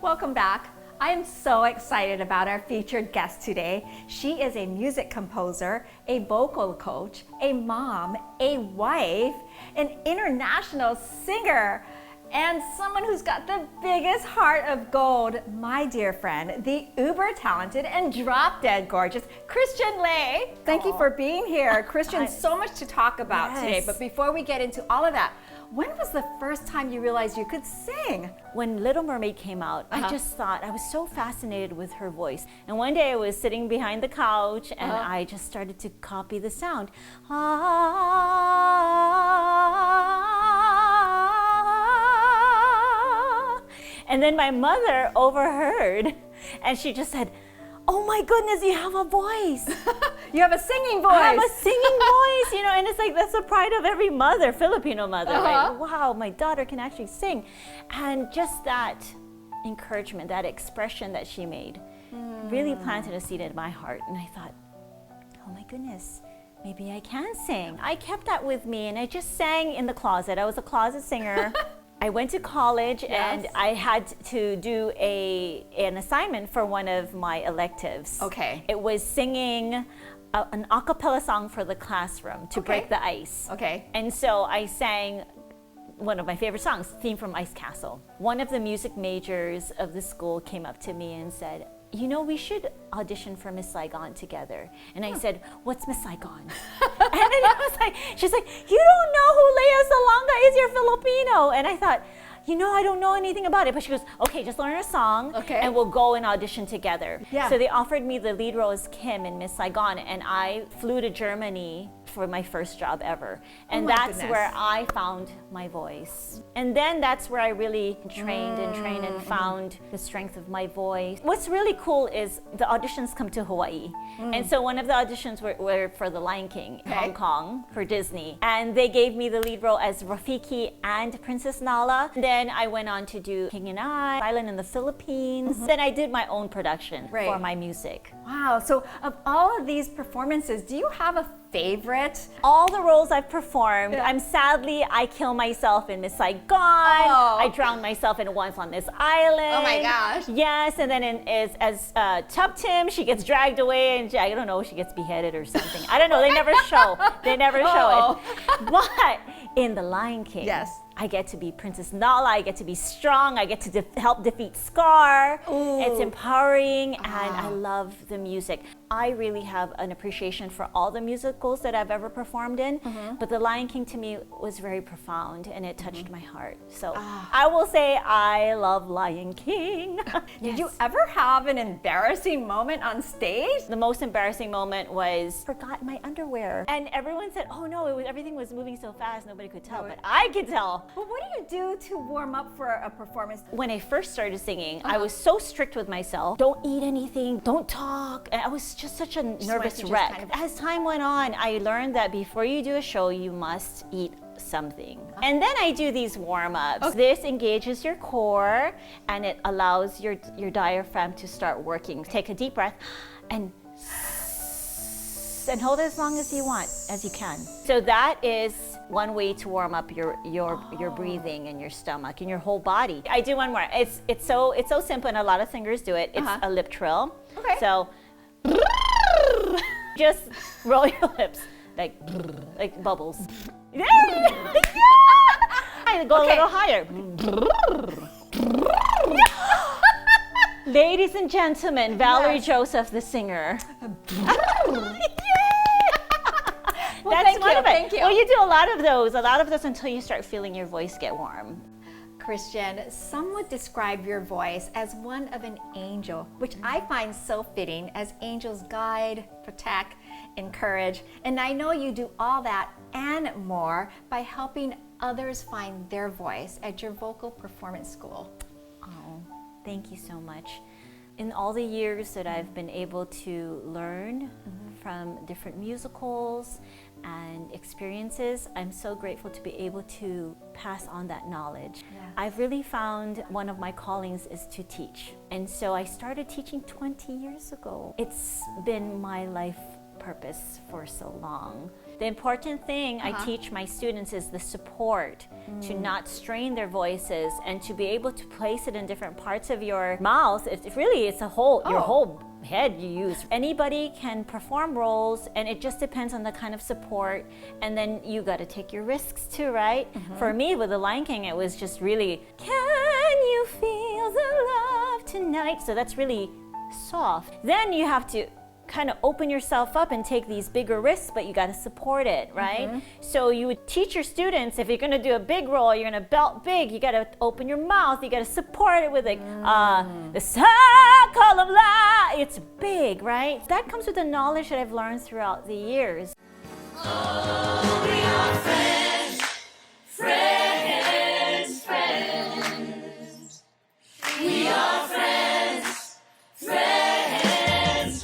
Welcome back. I am so excited about our featured guest today. She is a music composer, a vocal coach, a mom, a wife, an international singer, and someone who's got the biggest heart of gold, my dear friend, the uber talented and drop dead gorgeous Kristian Lei. Thank you for being here. Kristian, so much to talk about today, but before we get into all of that, when was the first time you realized you could sing? When Little Mermaid came out, I just thought, I was so fascinated with her voice. And one day I was sitting behind the couch and I just started to copy the sound. And then my mother overheard and she just said, "Oh my goodness, you have a voice." You have a singing voice. I have a singing voice, and it's like that's the pride of every mother, Filipino mother, right? Wow, my daughter can actually sing. And just that encouragement, that expression that she made really planted a seed in my heart. And I thought, oh my goodness, maybe I can sing. I kept that with me and I just sang in the closet. I was a closet singer. I went to college and I had to do an assignment for one of my electives. Okay. It was singing an a cappella song for the classroom to break the ice. Okay. And so I sang one of my favorite songs, Theme from Ice Castle. One of the music majors of the school came up to me and said, we should audition for Miss Saigon together. And I said, what's Miss Saigon? And then she's like, you don't know who Lea Salonga is, you're Filipino. And I thought, I don't know anything about it. But she goes, okay, just learn a song and we'll go and audition together. Yeah. So they offered me the lead role as Kim in Miss Saigon. And I flew to Germany for my first job ever. And that's where I found my voice. And then that's where I really trained and found the strength of my voice. What's really cool is the auditions come to Hawaii. And so one of the auditions were for The Lion King in Hong Kong for Disney. And they gave me the lead role as Rafiki and Princess Nala. Then I went on to do King and I, Island in the Philippines. Then I did my own production for my music. Wow, so of all of these performances, do you have a favorite? All the roles I've performed, I kill myself in Miss Saigon. I drown myself in Once on This Island. Oh my gosh. Yes, and then as Tub Tim, she gets dragged away and I don't know, she gets beheaded or something. I don't know, they never show. They never show it. But in The Lion King, I get to be Princess Nala, I get to be strong, I get to help defeat Scar. It's empowering and I love the music. I really have an appreciation for all the musicals that I've ever performed in, but The Lion King to me was very profound and it touched my heart. So I will say I love Lion King. Did you ever have an embarrassing moment on stage? The most embarrassing moment was forgot my underwear. And everyone said, oh no, everything was moving so fast, nobody could tell, but I could tell. Well, what do you do to warm up for a performance? When I first started singing, I was so strict with myself. Don't eat anything, don't talk. And I was just such a nervous wreck. As time went on, I learned that before you do a show, you must eat something. And then I do these warm-ups. This engages your core and it allows your diaphragm to start working. Take a deep breath and hold it as long as you want, as you can. So that is one way to warm up your breathing and your stomach and your whole body. I do one more. It's so simple and a lot of singers do it. It's a lip trill. Okay. So just roll your lips like bubbles. I go a little higher. Ladies and gentlemen, Valerie Joseph, the singer. Well, That's one of it. Thank you. Well, you do a lot of those until you start feeling your voice get warm. Kristian, some would describe your voice as one of an angel, which I find so fitting as angels guide, protect, encourage. And I know you do all that and more by helping others find their voice at your vocal performance school. Oh, thank you so much. In all the years that I've been able to learn from different musicals and experiences, I'm so grateful to be able to pass on that knowledge. I've really found one of my callings is to teach. And so I started teaching 20 years ago. It's been my life purpose for so long. The important thing I teach my students is the support, to not strain their voices and to be able to place it in different parts of your mouth. It's a whole, your whole head you use. Anybody can perform roles, and it just depends on the kind of support, and then you got to take your risks too, right? For me with The Lion King, it was just really, can you feel the love tonight? So that's really soft. Then you have to kind of open yourself up and take these bigger risks, but you got to support it, right? So you would teach your students, if you're going to do a big role, you're going to belt big, you got to open your mouth, you got to support it with like the circle of life. It's big, right? That comes with the knowledge that I've learned throughout the years. Oh, we are friends, friends, friends. We are friends, friends, friends.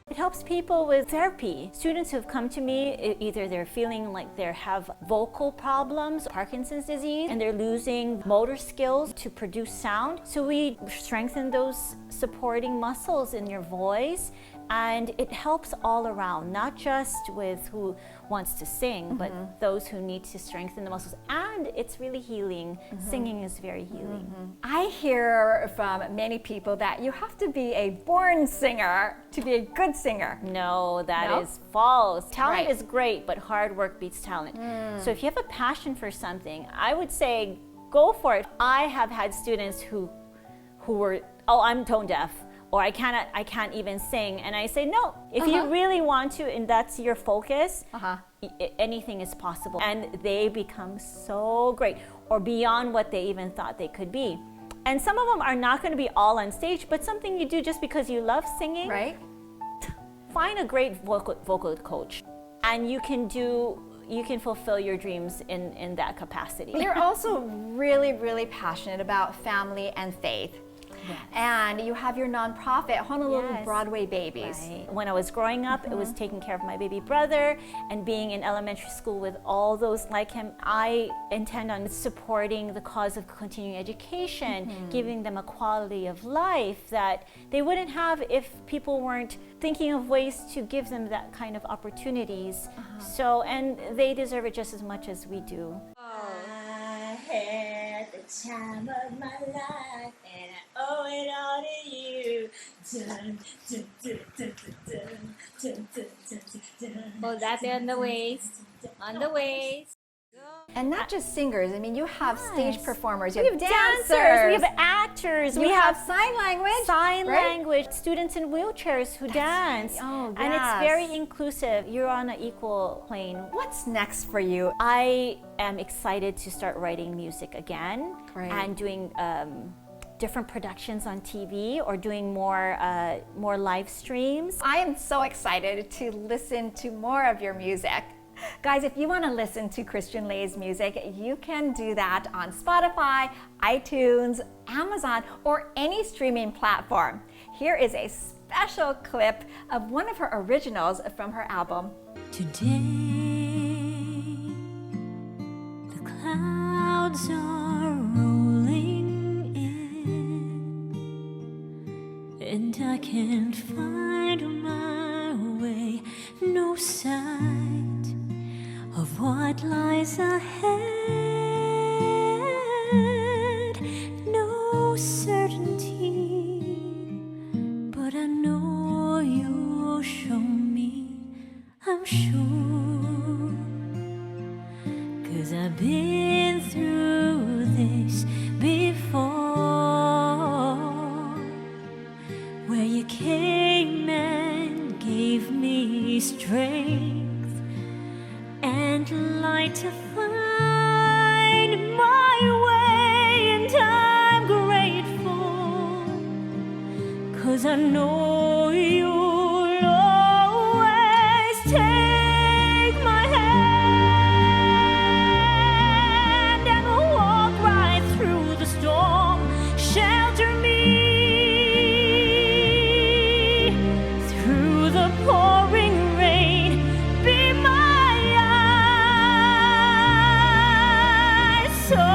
It helps people with therapy. Students who have come to me, either they're feeling like they have vocal problems, Parkinson's disease, and they're losing motor skills to produce sound. So we strengthen those supporting muscles in your voice, and it helps all around, not just with who wants to sing, but those who need to strengthen the muscles. And it's really healing. Singing is very healing. I hear from many people that you have to be a born singer to be a good singer. No, that is false. Talent Right. is great, but hard work beats talent. So if you have a passion for something, I would say go for it. I have had students who were, I'm tone deaf, or I can't even sing. And I say, no, if you really want to, and that's your focus, anything is possible. And they become so great, or beyond what they even thought they could be. And some of them are not gonna be all on stage, but something you do just because you love singing. Right? Find a great vocal coach, and you can fulfill your dreams in that capacity. You're also really, really passionate about family and faith. Yes. And you have your nonprofit, Honolulu Yes. Broadway Babies. Right. When I was growing up, it was taking care of my baby brother, and being in elementary school with all those like him. I intend on supporting the cause of continuing education, giving them a quality of life that they wouldn't have if people weren't thinking of ways to give them that kind of opportunities. So, and they deserve it just as much as we do. I had the time of my life, and I owe it all to you. Dun, dun, dun, dun, dun, dun, dun, dun, dun. Hold that on the waist. On the waist. And not just singers, I mean, you have stage performers, you We have have dancers, dancers, we have actors, you have sign language, sign right? language, students in wheelchairs who dance. Oh, And it's yes. very inclusive. You're on an equal plane. What's next for you? I am excited to start writing music again. Great. And doing different productions on TV, or doing more live streams. I am so excited to listen to more of your music. Guys, if you want to listen to Kristian Lei's music, you can do that on Spotify, iTunes, Amazon, or any streaming platform. Here is a special clip of one of her originals from her album. Today, the clouds are rolling in, and I can't find my way. No sight of what lies ahead, no certainty, but I know you'll show me, I'm sure, 'cause I've been through this before, where you came and gave me strength and light to find my way, and I'm grateful, 'cause I know you'll always take my hand and walk right through the storm, shelter me through the pouring rain, be my so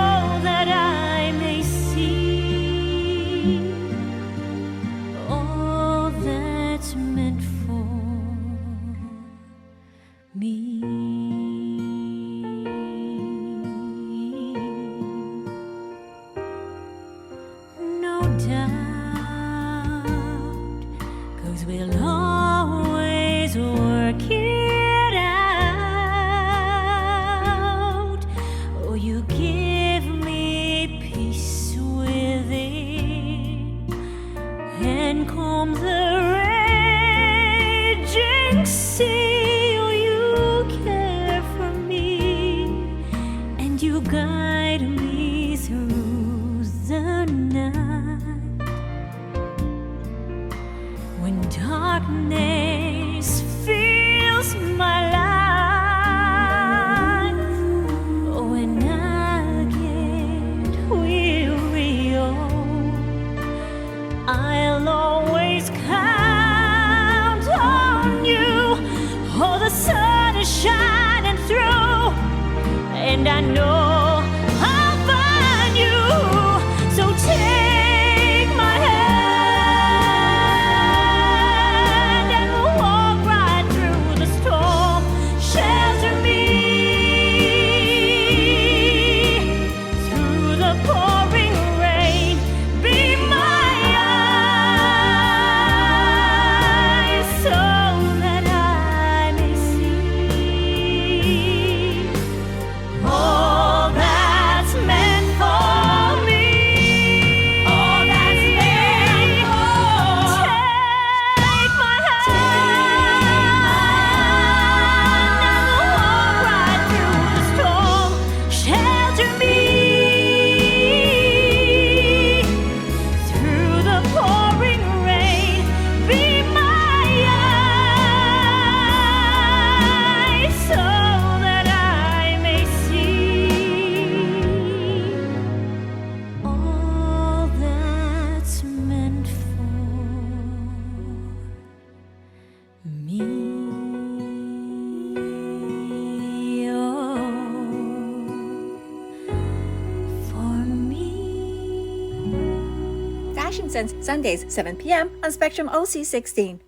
that I may see all doubt, 'cause we'll always work it out. Oh, you give me peace within and calm the raging sea. Oh, you care for me and you guide me through the night. When darkness fills my life, oh, when I get weary, oh, I'll always count on you. Oh, the sun is shining through, and I know I'll find you. So take my hand and we'll walk right through the storm. Shelter me through the pouring rain. Be my eyes so that I may see all that's meant for me. All that's meant for me. Take my hand and we'll walk right through the storm. Shelter me through the pouring rain. Be my eyes so that I may see all that's meant for me. Oh, for me. Fashion Sense, Sundays, 7 p.m. on Spectrum OC16.